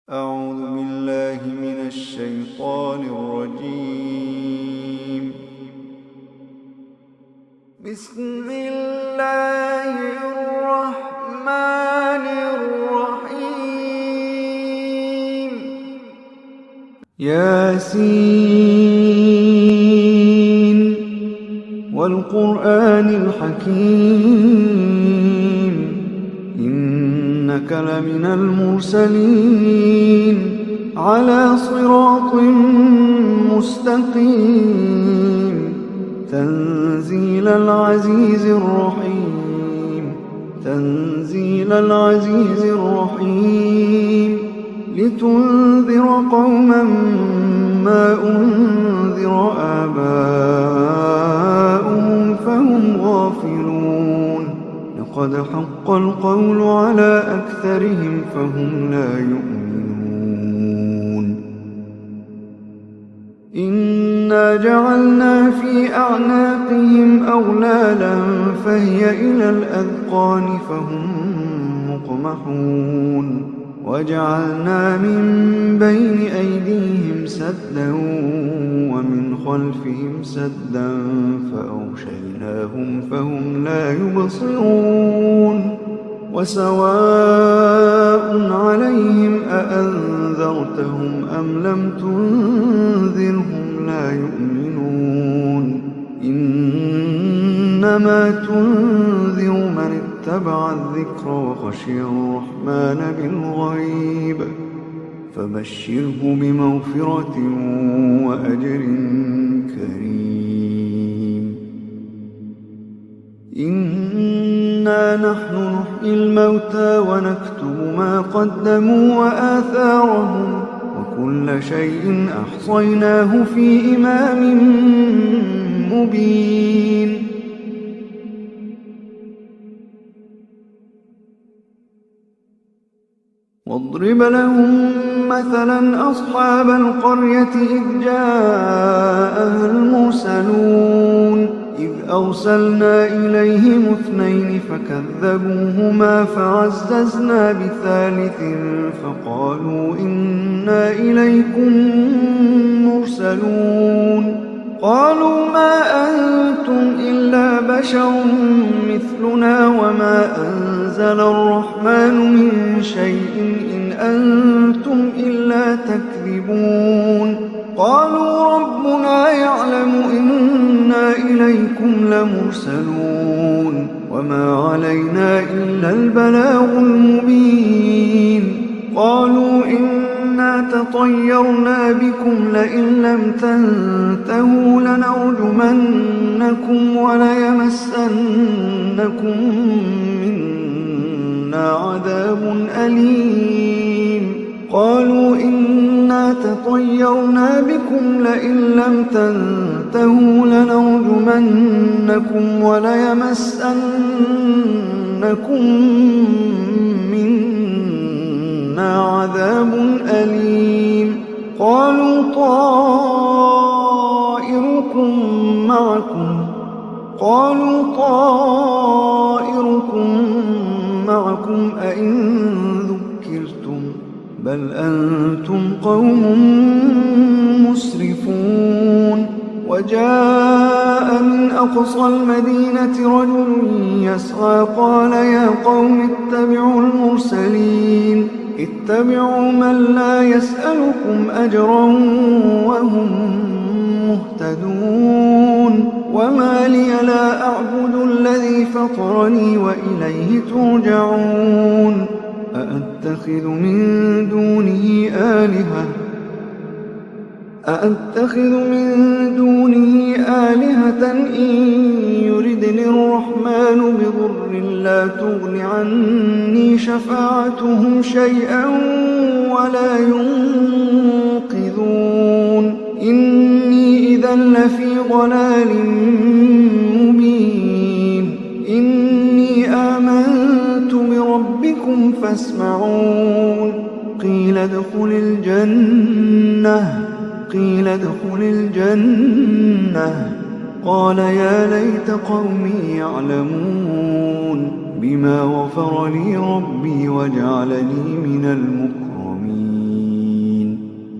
أعوذ بالله من الشيطان الرجيم. بسم الله الرحمن الرحيم. ياسين والقرآن الحكيم إنك لمن المرسلين على صراط مستقيم تنزيل العزيز الرحيم تنزيل العزيز الرحيم لتنذر قوما ما أنذر آباؤهم فهم غافلون لقد حق القول على أكثرهم فهم لا يؤمنون إنا جعلنا في أعناقهم أغلالا فهي إلى الأذقان فهم مقمحون وجعلنا من بين أيديهم سدا ومن خلفهم سدا فأغشيناهم فهم لا يبصرون وسواء عليهم أأنذرتهم أم لم تنذرهم لا يؤمنون إنما تنذر من اتبع الذكر وخشي الرحمن بالغيب فبشره بمغفرة وأجر كريم. إنا نحن نحيي الموتى ونكتب ما قدموا وآثارهم وكل شيء أحصيناه في إمام مبين. واضرب لهم مثلا أصحاب القرية إذ جاءها المرسلون إذ أرسلنا إليهم اثنين فكذبوهما فعززنا بثالث فقالوا إنا إليكم مرسلون قالوا ما أنتم إلا بشر مثلنا وما أنزل الرحمن من شيء إن أنتم إلا تكذبون قالوا ربنا يعلم إنا إليكم لمرسلون وما علينا إلا البلاغ المبين قالوا إنا تطيرنا بكم لئن لم تنتهوا لنرجمنكم وليمسنكم منا عذاب أليم قالوا إنا تطيرنا بكم لئن لم تنتهوا لنرجمنكم وليمسنكم منا عذاب أليم قالوا طائركم معكم أئن ذكرتم بل أنتم قوم مسرفون وجاء من أقصى المدينة رجل يسعى قال يا قوم اتبعوا المرسلين اتبعوا من لا يسألكم أجرا وهم مهتدون وما لي لا أعبد الذي فطرني وإليه ترجعون أأتخذ من دونه آلهة إن يردني الرحمن بضر لا تغن عني شفاعتهم شيئا ولا ينقذون إني إذا لفي ضلال مبين إني آمنت بربكم فاسمعون قيل ادخل الجنة قال يا ليت قومي يعلمون بما غفر لي ربي وجعلني من المكرمين.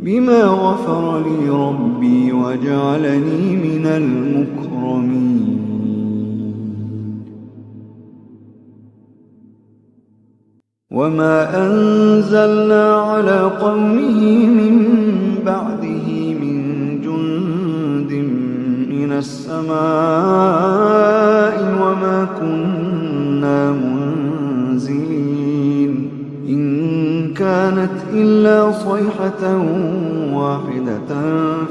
بما غفر لي ربي وجعلني من المكرمين. وما أنزلنا على قومه من بعده من جند من السماء وما كنا منزلين إن كانت إلا صيحة واحدة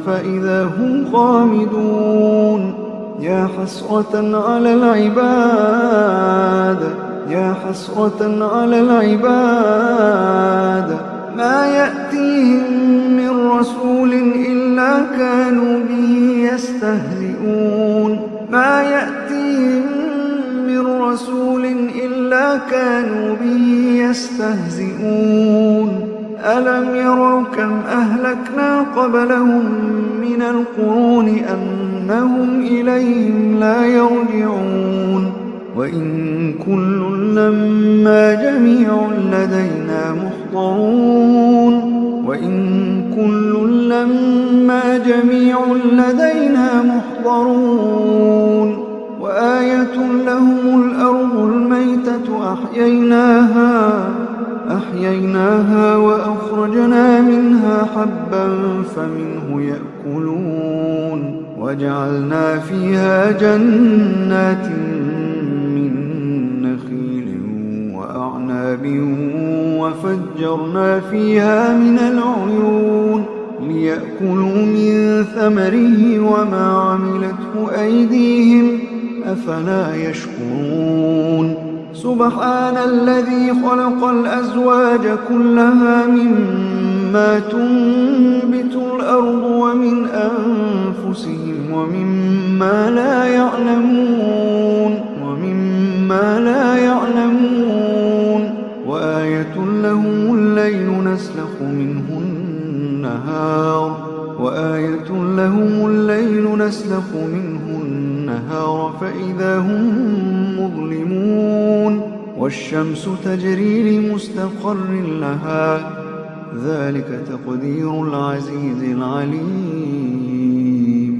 فإذا هم خامدون. يا حسرة على العباد يا حسرة على العباد ما يأتيهم من رسول إلا كانوا به يستهزئون. ما يأتيهم من رسول إلا كانوا به يستهزئون. ألم يروا كم أهلكنا قبلهم من القرون أنهم إليهم لا يرجعون. وإن كل لما جميع لدينا محضرون. وإن كل لما جميع لدينا محضرون. وآية لهم الأرض الميتة أحييناها وأخرجنا منها حبا فمنه يأكلون. وجعلنا فيها جنات وفجرنا فيها من العيون ليأكلوا من ثمره وما عملته أيديهم أفلا يشكرون. سبحان الذي خلق الأزواج كلها مما تنبت الأرض ومن أنفسهم ومما لا يعلمون. وآية لهم الليل نسلخ منه النهار فإذا هم مظلمون. والشمس تجري لمستقر لها ذلك تقدير العزيز العليم.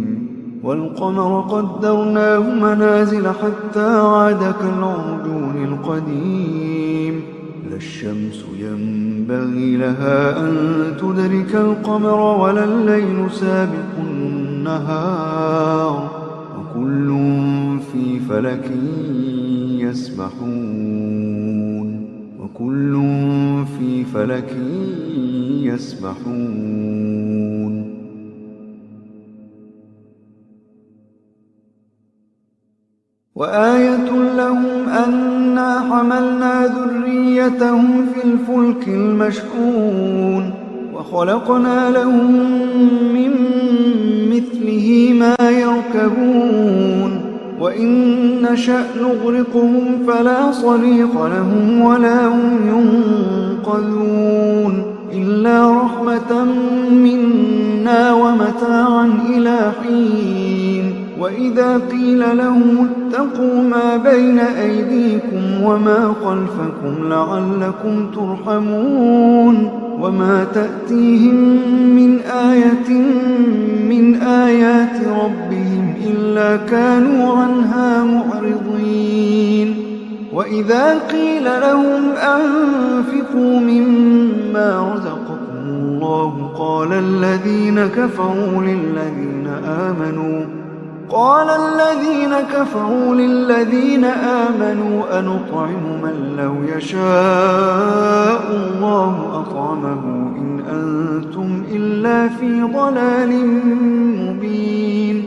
والقمر قدرناه منازل حتى عاد كالعرجون القديم. لا الشمس ينبغي لها أن تدرك القمر ولا الليل سابق النهار وكل في فلك يسبحون. وآية لهم أنا حملنا ذريتهم في الفلك المشحون وخلقنا لهم من مثله ما يركبون. وإن نشأ نغرقهم فلا صريخ لهم ولا هم ينقذون إلا رحمة منا ومتاعا إلى حين. وإذا قيل لهم اتقوا ما بين أيديكم وما خلفكم لعلكم ترحمون. وما تأتيهم من آية من آيات ربهم إلا كانوا عنها معرضين. وإذا قيل لهم أنفقوا مما رزقكم الله قال الذين كفروا للذين آمنوا أنطعم من لو يشاء الله أطعمه إن أنتم إلا في ضلال مبين.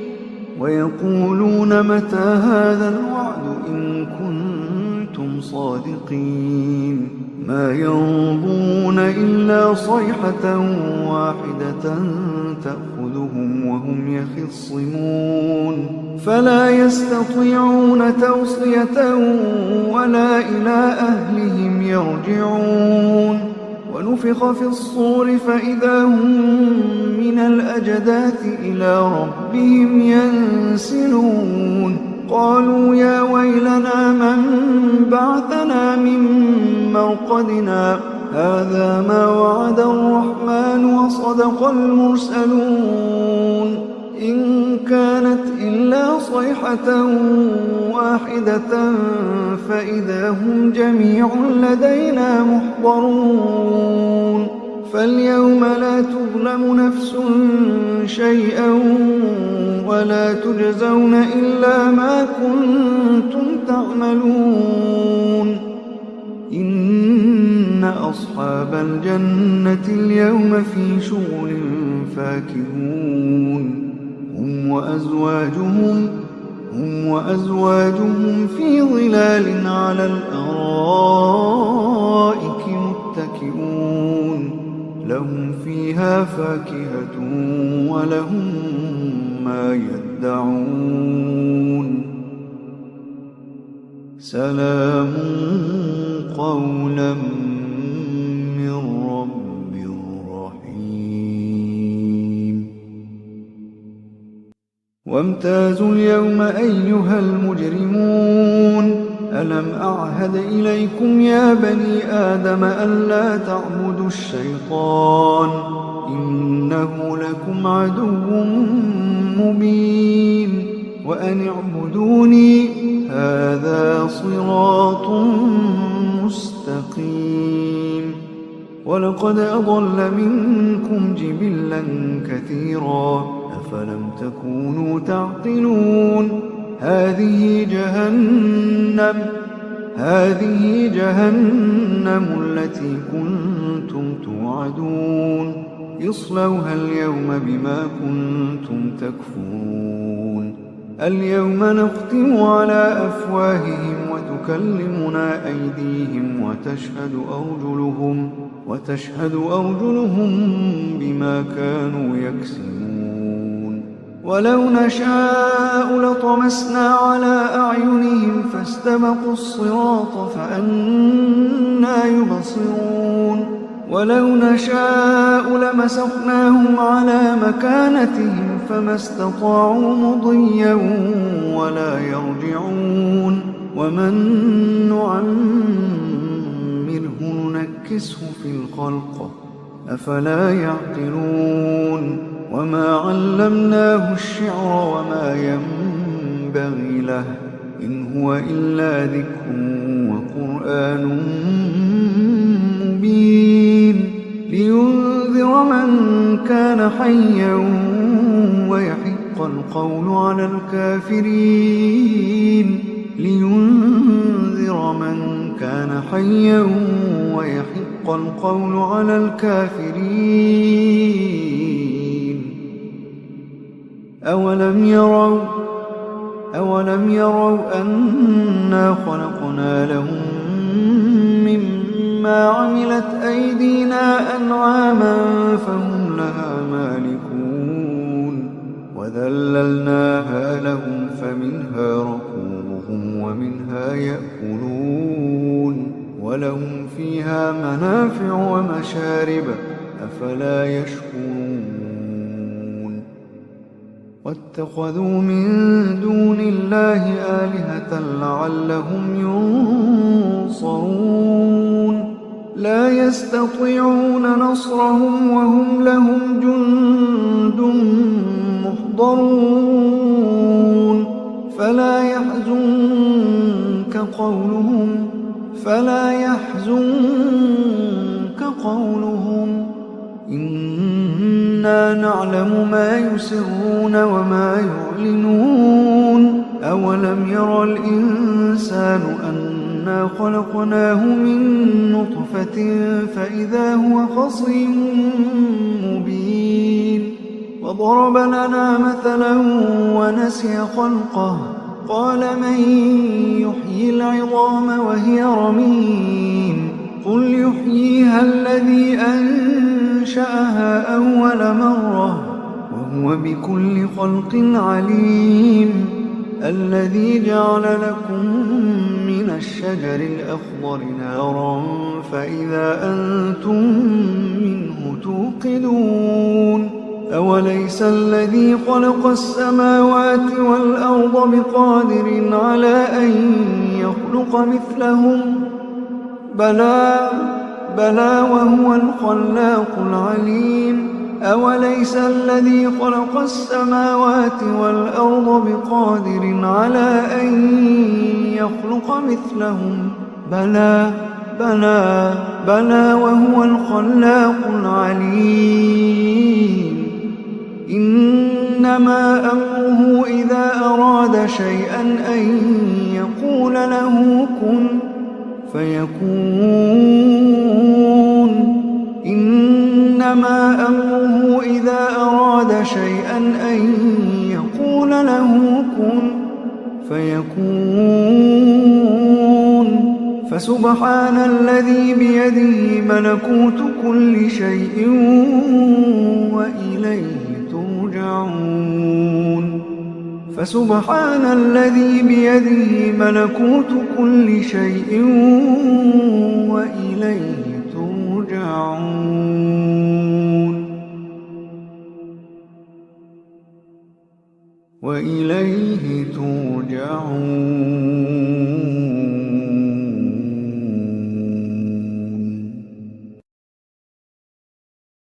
ويقولون متى هذا الوعد إن كنتم صادقين. ما ينظرون إلا صيحة واحدة تأخذهم وهم يخصمون فلا يستطيعون توصية ولا إلى أهلهم يرجعون. ونفخ في الصور فإذا هم من الأجداث إلى ربهم ينسلون. قالوا يا ويلنا من بعثنا من مرقدنا هذا ما وعد الرحمن وصدق المرسلون إن كانت إلا صيحة واحدة فإذا هم جميع لدينا محضرون فاليوم لا تظلم نفس شيئا ولا تجزون إلا ما كنتم تعملون إن أصحاب الجنة اليوم في شغل فاكهون هم وأزواجهم في ظلال على الأرائك متكئون لهم فيها فاكهة ولهم ما يدعون سلام قولا من رب رحيم وامتازوا اليوم أيها المجرمون ألم أعهد إليكم يا بني آدم ألا تعبدوا الشيطان إنه لكم عدو مبين وأن اعبدوني هذا صراط مستقيم ولقد أضل منكم جبلا كثيرا أفلم تكونوا تعقلون هذه جهنم التي كنتم توعدون اصلوها اليوم بما كنتم تكفرون اليوم نختم على أفواههم وتكلمنا أيديهم وتشهد أرجلهم بما كانوا يكسبون ولو نشاء لطمسنا على أعينهم فاستبقوا الصراط فأنى يبصرون ولو نشاء لمسخناهم على مكانتهم فما استطاعوا مضيا ولا يرجعون ومن نعمره ننكسه في الخلق أفلا يعقلون وما علمناه الشعر وما ينبغي له إن هو إلا ذكر وقرآن مبين لينذر من كان حيا ويحق القول على الكافرين لينذر من كان حيا ويحق القول على الكافرين أولم يروا أنا خلقنا لهم مما عملت أيدينا أنعاما فهم لها مالكون وذللناها لهم فمنها ركوبهم ومنها يأكلون ولهم فيها منافع ومشارب أفلا يشكرون واتخذوا من دون الله آلهة لعلهم ينصرون لا يستطيعون نصرهم وهم لهم جند محضرون فلا يحزنك قولهم إنا نعلم ما يسرون وما يعلنون أولم ير الإنسان أنا خلقناه من نطفة فإذا هو خصيم مبين وضرب لنا مثلا ونسي خلقه قال من يحيي العظام وهي رميم قل يحييها الذي أنشأها أول مرة وهو بكل خلق عليم الذي جعل لكم من الشجر الأخضر نارا فإذا أنتم منه توقدون أوليس الذي خلق السماوات والأرض بقادر على أن يخلق مثلهم بلى بلى وهو الخلاق العليم أوليس الذي خلق السماوات والأرض بقادر على أن يخلق مثلهم بلى بلى بلى وهو الخلاق العليم إنما أمره إذا أراد شيئا أن يقول له كن فيكون إنما أمره إذا أراد شيئا أن يقول له كن فيكون فسبحان الذي بيده ملكوت كل شيء وإليه ترجعون فسبحان الذي بيده ملكوت كل شيء وإليه ترجعون وإليه ترجعون